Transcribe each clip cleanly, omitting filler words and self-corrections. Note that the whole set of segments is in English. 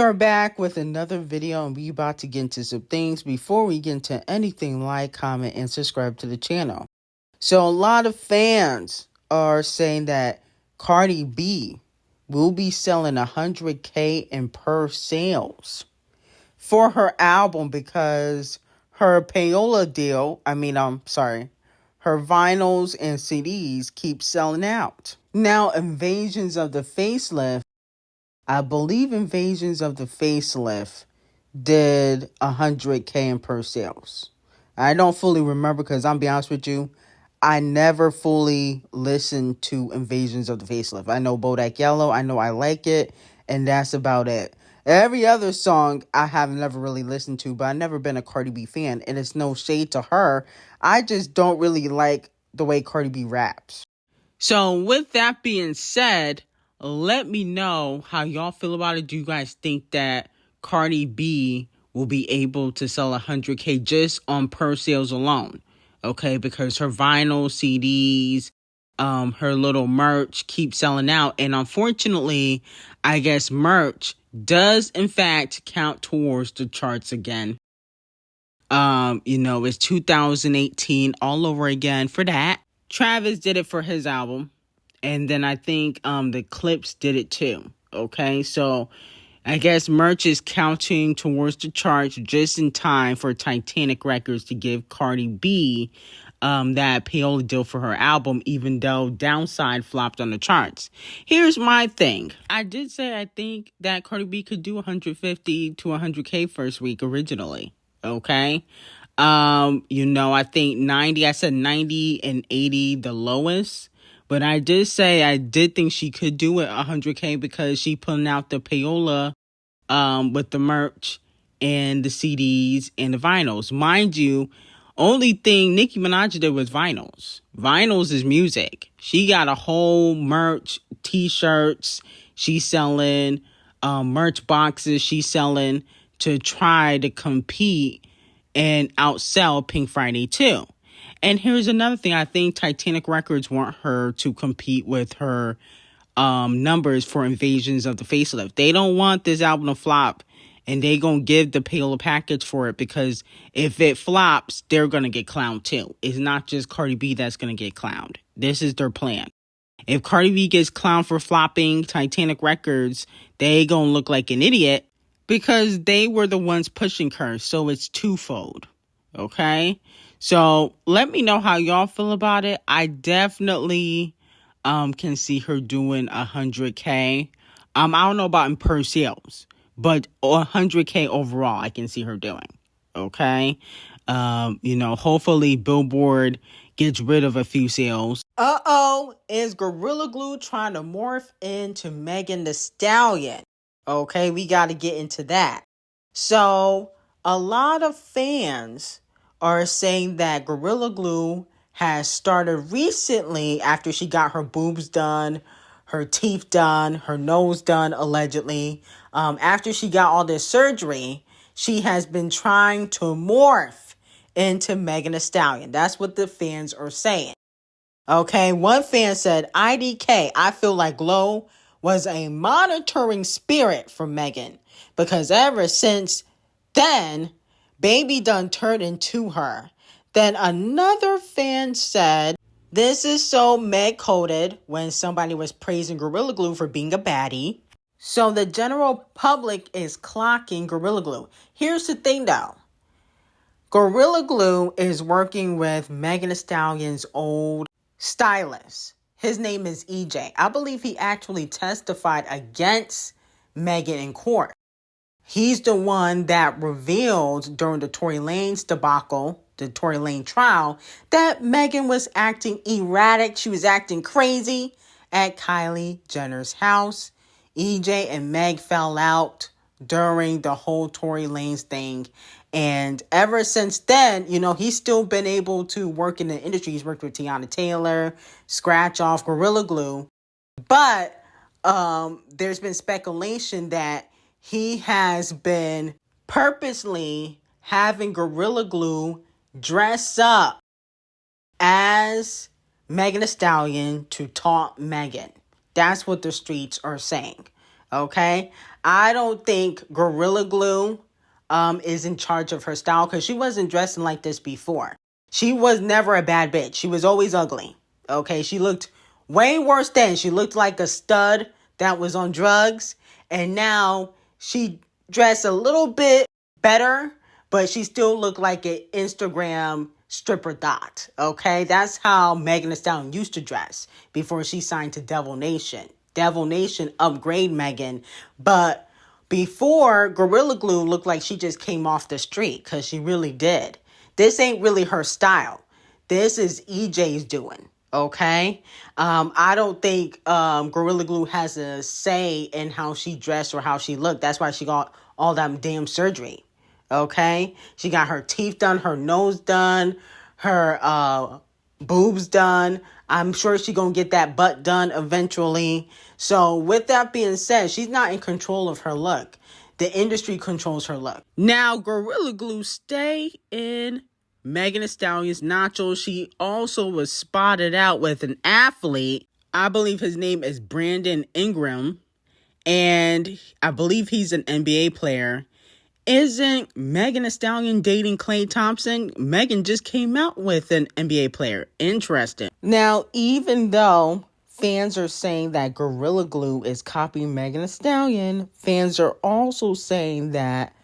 are back with another video, and we about to get into some things. Before we get into anything, like, comment, and subscribe to the channel. So a lot of fans are saying that Cardi B will be selling 100K in per sales for her album because her payola deal, her vinyls and CDs keep selling out. Now, I believe Invasions of the Facelift did 100K in per sales. I don't fully remember because I'm be honest with you, I never fully listened to Invasions of the Facelift. I know Bodak Yellow, I know I like it, and that's about it. Every other song I have never really listened to, but I've never been a Cardi B fan, and it's no shade to her. I just don't really like the way Cardi B raps. So with that being said, let me know how y'all feel about it. Do you guys think that Cardi B will be able to sell 100K just on per sales alone? Okay, because her vinyl CDs, her little merch keep selling out. And unfortunately, I guess merch does in fact count towards the charts again. It's 2018 all over again for that. Travis did it for his album. And then I think the Clips did it too. Okay, so I guess merch is counting towards the charts just in time for Titanic Records to give Cardi B that payola deal for her album, even though Downside flopped on the charts. Here's my thing. I did say I think that Cardi B could do 150 to 100K first week originally. Okay. I think 90, I said 90 and 80 the lowest. But I did say I did think she could do it 100K because she putting out the payola with the merch and the CDs and the vinyls. Mind you, only thing Nicki Minaj did was vinyls. Vinyls is music. She got a whole merch, t-shirts. She's selling merch boxes. She's selling to try to compete and outsell Pink Friday too. And here's another thing. I think Titanic Records want her to compete with her numbers for Invasions of the Facelift. They don't want this album to flop, and they gonna give the payola package for it because if it flops, they're gonna get clowned too. It's not just Cardi B that's gonna get clowned. This is their plan. If Cardi B gets clowned for flopping Titanic Records, they gonna look like an idiot because they were the ones pushing her. So it's twofold. Okay? So let me know how y'all feel about it. I definitely can see her doing 100K. I don't know about in per sales, but 100K overall I can see her doing. Okay? Hopefully Billboard gets rid of a few sales. Is Gorilla Glue trying to morph into Megan Thee Stallion? Okay, we got to get into that. So a lot of fans are saying that Gorilla Glue has started recently after she got her boobs done, her teeth done, her nose done, allegedly. After she got all this surgery, she has been trying to morph into Megan Thee Stallion. That's what the fans are saying. Okay, one fan said, IDK, I feel like Glow was a monitoring spirit for Megan because ever since then, Baby done turned into her. Then another fan said, this is so Meg-coded when somebody was praising Gorilla Glue for being a baddie. So the general public is clocking Gorilla Glue. Here's the thing though. Gorilla Glue is working with Megan Thee Stallion's old stylist. His name is EJ. I believe he actually testified against Megan in court. He's the one that revealed during the Tory Lanez debacle, the Tory Lanez trial, that Megan was acting erratic. She was acting crazy at Kylie Jenner's house. EJ and Meg fell out during the whole Tory Lanez thing. And ever since then, he's still been able to work in the industry. He's worked with Tiana Taylor, scratch off Gorilla Glue. But there's been speculation that he has been purposely having Gorilla Glue dress up as Megan Thee Stallion to taunt Megan. That's what the streets are saying. Okay? I don't think Gorilla Glue is in charge of her style because she wasn't dressing like this before. She was never a bad bitch. She was always ugly. Okay? She looked way worse then. She looked like a stud that was on drugs. And now she dressed a little bit better, but she still looked like an Instagram stripper thot. Okay? That's how Megan Thee Stallion used to dress before she signed to Devil Nation. Devil Nation upgrade Megan, but before, Gorilla Glue looked like she just came off the street, because she really did. This ain't really her style. This is EJ's doing, okay? I don't think Gorilla Glue has a say in how she dressed or how she looked. That's why she got all that damn surgery, okay? She got her teeth done, her nose done, her boobs done. I'm sure she's going to get that butt done eventually. So with that being said, she's not in control of her look. The industry controls her look. Now, Gorilla Glue stay in Megan Thee Stallion's nachos. She also was spotted out with an athlete. I believe his name is Brandon Ingram. And I believe he's an NBA player. Isn't Megan Thee Stallion dating Klay Thompson? Megan just came out with an NBA player. Interesting. Now, even though fans are saying that Gorilla Glue is copying Megan Thee Stallion, fans are also saying that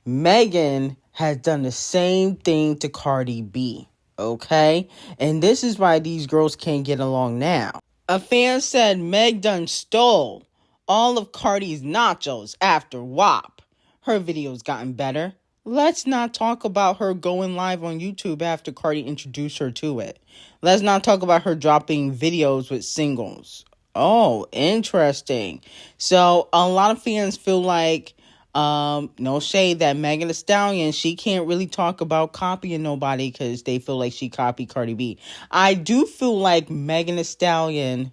Megan has done the same thing to Cardi B. Okay? And this is why these girls can't get along now. A fan said Meg done stole all of Cardi's nachos after WAP. Her video's gotten better. Let's not talk about her going live on YouTube after Cardi introduced her to it. Let's not talk about her dropping videos with singles. Oh, interesting. So a lot of fans feel like, no shade, that Megan Thee Stallion, she can't really talk about copying nobody because they feel like she copied Cardi B. I do feel like Megan Thee Stallion,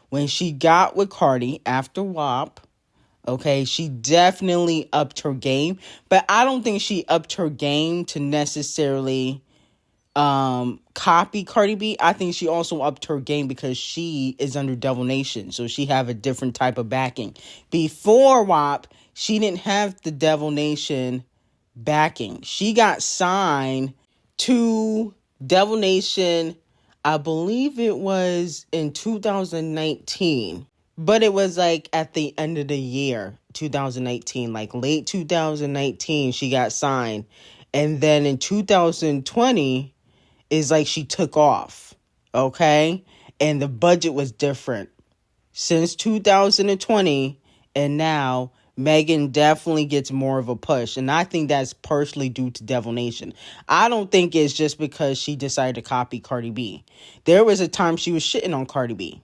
when she got with Cardi after WAP, okay, she definitely upped her game, but I don't think she upped her game to necessarily copy Cardi B. I think she also upped her game because she is under Devil Nation, so she have a different type of backing. Before WAP, she didn't have the Devil Nation backing. She got signed to Devil Nation, I believe it was in 2019. But it was like at the end of the year, 2019, like late 2019, she got signed. And then in 2020 is like she took off, okay? And the budget was different. Since 2020 and now, Megan definitely gets more of a push. And I think that's partially due to Devil Nation. I don't think it's just because she decided to copy Cardi B. There was a time she was shitting on Cardi B.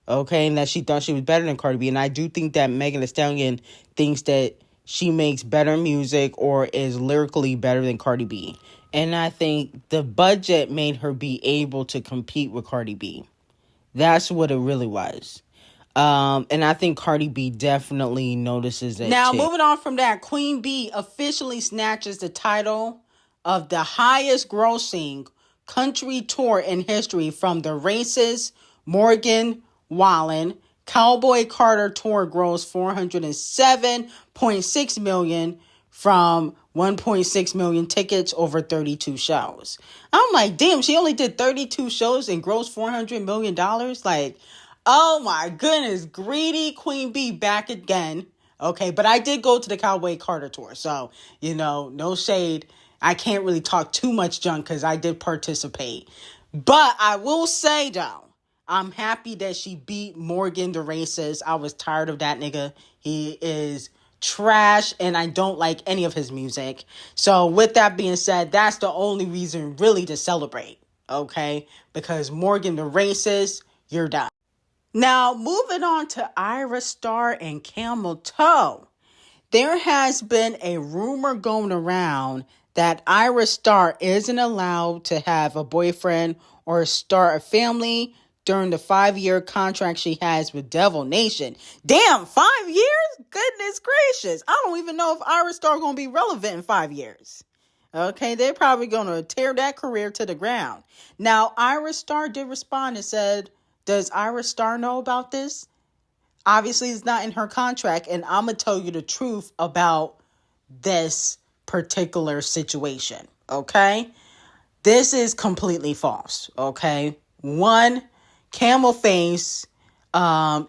Okay, and that she thought she was better than Cardi B. And I do think that Megan Thee Stallion thinks that she makes better music or is lyrically better than Cardi B. And I think the budget made her be able to compete with Cardi B. That's what it really was. And I think Cardi B definitely notices it now, too. Moving on from that, Queen B officially snatches the title of the highest grossing country tour in history from the Races, Morgan Wallen. Cowboy Carter tour grossed $407.6 million from 1.6 million tickets over 32 shows. I'm like, damn, she only did 32 shows and grossed $400 million? Like, oh my goodness, greedy Queen B back again. Okay, but I did go to the Cowboy Carter tour, so, no shade. I can't really talk too much junk because I did participate. But I will say, though, I'm happy that she beat Morgan the Racist. I was tired of that nigga. He is trash, and I don't like any of his music. So with that being said, that's the only reason really to celebrate, okay? Because Morgan the Racist, you're done. Now, moving on to Ayarr, Starr, and Camel Toe. There has been a rumor going around that Ayarr Starr isn't allowed to have a boyfriend or start a family during the 5-year contract she has with Devil Nation. Damn, 5 years? Goodness gracious. I don't even know if Ayarr Starr going to be relevant in 5 years. Okay, they're probably going to tear that career to the ground. Now, Ayarr Starr did respond and said, does Ayarr Starr know about this? Obviously, it's not in her contract, and I'm going to tell you the truth about this particular situation, okay? This is completely false, okay? One, Camel Face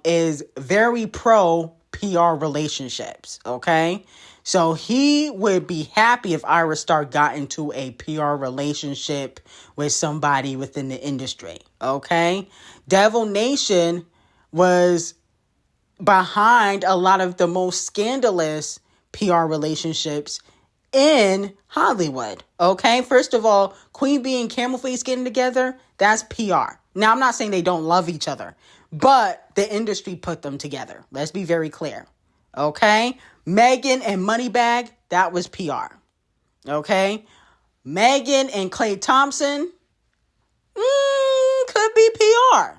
is very pro PR relationships, okay? So he would be happy if Ayarr Starr got into a PR relationship with somebody within the industry, okay? Devil Nation was behind a lot of the most scandalous PR relationships in Hollywood, okay? First of all, Queen Bee and Camel Face getting together, that's PR. Now, I'm not saying they don't love each other, but the industry put them together. Let's be very clear, okay? Megan and Moneybagg, that was PR, okay? Megan and Klay Thompson, could be PR,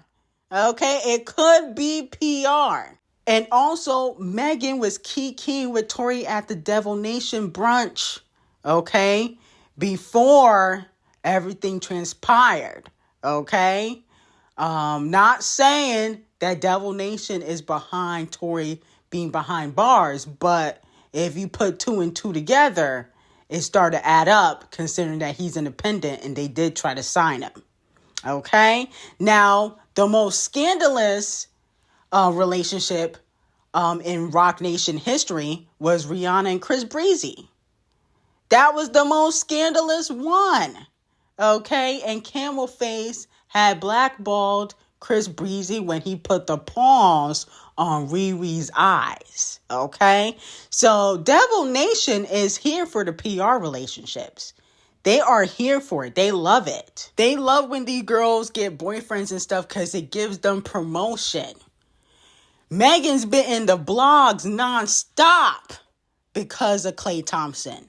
okay? It could be PR. And also, Megan was keying with Tory at the Devil Nation brunch, okay? Before everything transpired, okay? Not saying that Devil Nation is behind Tory being behind bars, but if you put two and two together, it started to add up, considering that he's independent and they did try to sign him, okay? Now, the most scandalous relationship in Roc Nation history was Rihanna and Chris Breezy. That was the most scandalous one. Okay, and Camel Face had blackballed Chris Breezy when he put the paws on Riri's eyes. Okay, so Devil Nation is here for the PR relationships. They are here for it. They love it. They love when these girls get boyfriends and stuff because it gives them promotion. Megan's been in the blogs nonstop because of Klay Thompson.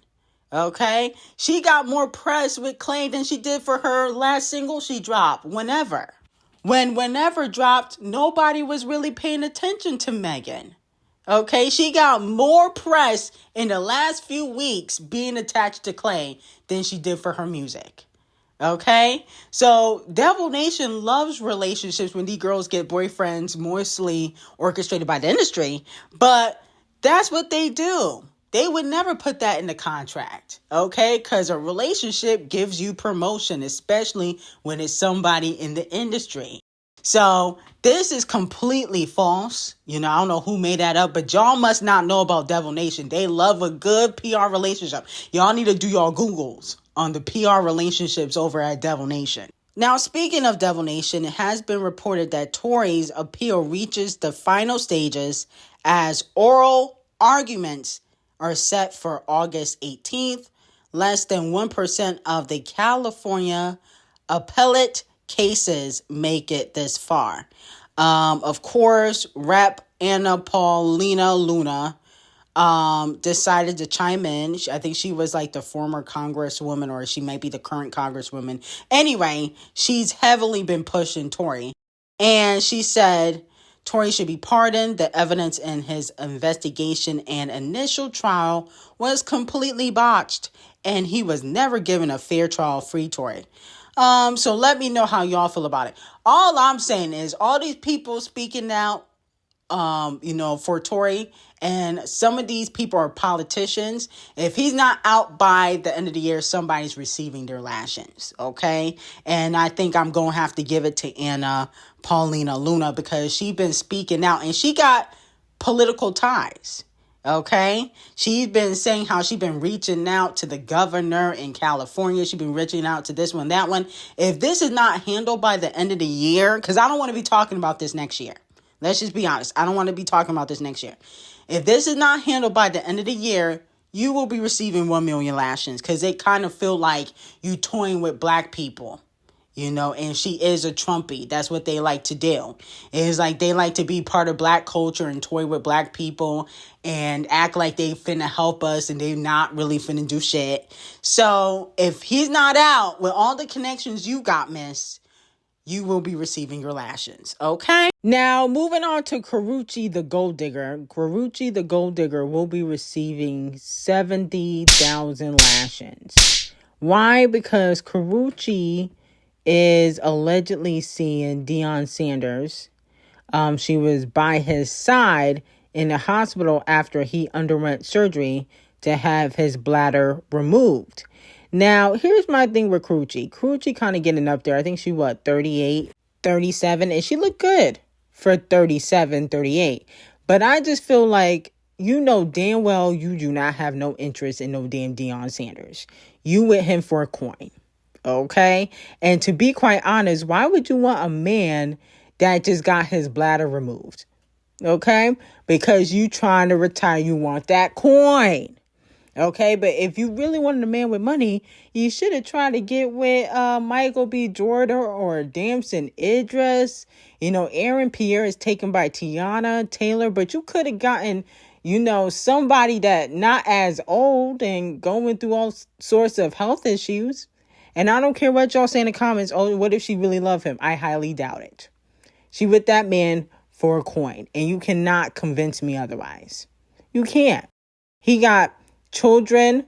Okay? She got more press with Klay than she did for her last single she dropped, Whenever. When Whenever dropped, nobody was really paying attention to Megan. Okay? She got more press in the last few weeks being attached to Klay than she did for her music. Okay, so Devil Nation loves relationships when these girls get boyfriends, mostly orchestrated by the industry, but that's what they do. They would never put that in the contract, okay? Because a relationship gives you promotion, especially when it's somebody in the industry. So this is completely false. I don't know who made that up, but y'all must not know about Devil Nation. They love a good PR relationship. Y'all need to do y'all Googles on the PR relationships over at Devil Nation. Now, speaking of Devil Nation, it has been reported that Tory's appeal reaches the final stages as oral arguments are set for August 18th. Less than 1% of the California appellate cases make it this far. Of course, Rep. Anna Paulina Luna decided to chime in. I think she was like the former congresswoman, or she might be the current congresswoman. Anyway, she's heavily been pushing Tory. And she said Tory should be pardoned. The evidence in his investigation and initial trial was completely botched, and he was never given a fair trial. Free Tory. So let me know how y'all feel about it. All I'm saying is all these people speaking out, for Tory, and some of these people are politicians. If he's not out by the end of the year, somebody's receiving their lashings, okay? And I think I'm going to have to give it to Anna Paulina Luna because she's been speaking out, and she got political ties, okay? She's been saying how she's been reaching out to the governor in California. She's been reaching out to this one, that one. If this is not handled by the end of the year, because I don't want to be talking about this next year. Let's just be honest. I don't want to be talking about this next year. If this is not handled by the end of the year, you will be receiving 1 million lashings because they kind of feel like you toying with black people, and she is a Trumpy. That's what they like to do. It's like they like to be part of black culture and toy with black people and act like they finna help us and they not really finna do shit. So if he's not out with all the connections you got, miss, you will be receiving your lashings, okay? Now, moving on to Karrueche the Gold Digger. Karrueche the Gold Digger will be receiving 70,000 lashings. Why? Because Karrueche is allegedly seeing Deion Sanders She was by his side in the hospital after he underwent surgery to have his bladder removed. Now, here's my thing with Karrueche. Karrueche kind of getting up there. I think she, 38, 37, and she looked good for 37, 38. But I just feel like, you know damn well you do not have no interest in no damn Deion Sanders. You with him for a coin, okay? And to be quite honest, why would you want a man that just got his bladder removed, okay? Because you trying to retire, you want that coin. Okay, but if you really wanted a man with money, you should have tried to get with Michael B. Jordan or Damson Idris. You know, Aaron Pierre is taken by Tiana Taylor, but you could have gotten, you know, somebody that not as old and going through all sorts of health issues. And I don't care what y'all say in the comments. Oh, what if she really loved him? I highly doubt it. She with that man for a coin, and you cannot convince me otherwise. You can't. He got children,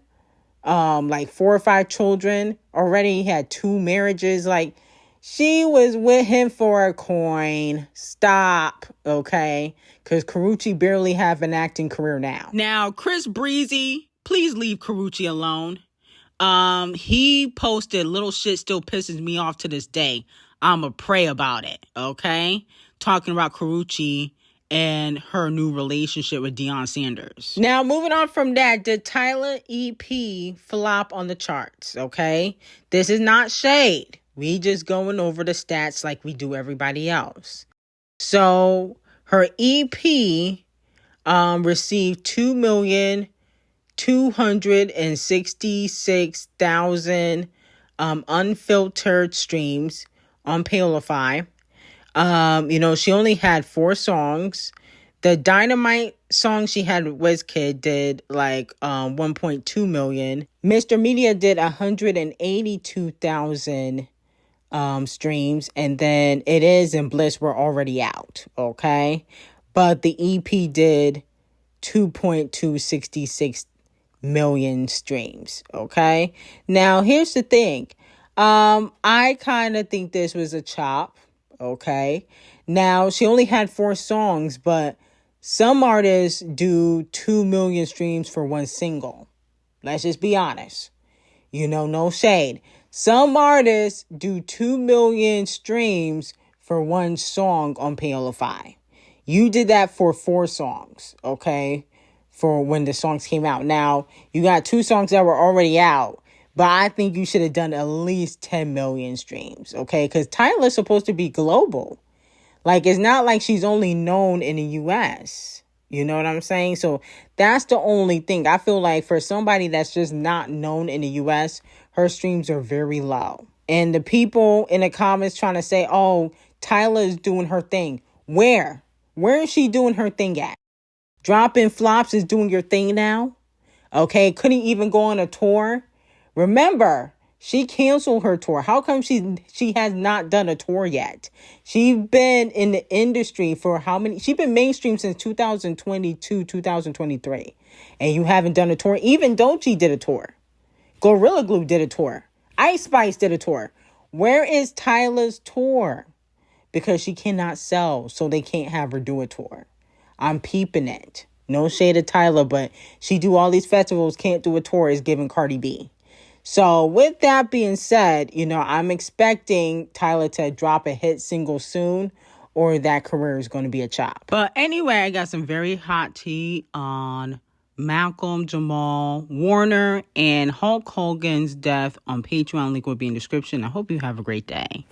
like 4 or 5 children already. He had 2 marriages. Like, she was with him for a coin. Stop, okay? Because Karrueche barely have an acting career now. Now, Chris Breezy, please leave Karrueche alone. He posted little shit still pisses me off to this day. I'ma pray about it, okay? Talking about Karrueche and her new relationship with Deion Sanders. Now, moving on from that, did Tyla EP flop on the charts, okay? This is not shade. We just going over the stats like we do everybody else. So, her EP received 2,266,000 unfiltered streams on Paylify. You know, she only had 4 songs. The Dynamite song she had with WizKid did like 1.2 million. Mr. Media did 182,000 streams, and then It Is and Bliss were already out, okay? But the EP did 2.266 million streams, okay? Now, here's the thing. I kind of think this was a chop. Okay. Now, she only had 4 songs, but some artists do 2 million streams for one single. Let's just be honest. You know, no shade. Some artists do 2 million streams for one song on Paylify. You did that for 4 songs, okay? For when the songs came out. Now, you got 2 songs that were already out. But I think you should have done at least 10 million streams, okay? Because Tyla's supposed to be global. Like, it's not like she's only known in the U.S. You know what I'm saying? So that's the only thing. I feel like for somebody that's just not known in the U.S., her streams are very low. And the people in the comments trying to say, oh, Tyla is doing her thing. Where? Where is she doing her thing at? Dropping Flops is doing your thing now? Okay, couldn't even go on a tour. Remember, she canceled her tour. How come she has not done a tour yet? She's been in the industry for how many? She's been mainstream since 2022, 2023. And you haven't done a tour? Even Doechii did a tour. Glorilla Glue did a tour. Ice Spice did a tour. Where is Tyla's tour? Because she cannot sell, so they can't have her do a tour. I'm peeping it. No shade of Tyla, but she do all these festivals, can't do a tour, is giving Cardi B. So with that being said, you know, I'm expecting Tyla to drop a hit single soon, or that career is going to be a chop. But anyway, I got some very hot tea on Malcolm Jamal Warner and Hulk Hogan's death on Patreon. Link will be in the description. I hope you have a great day.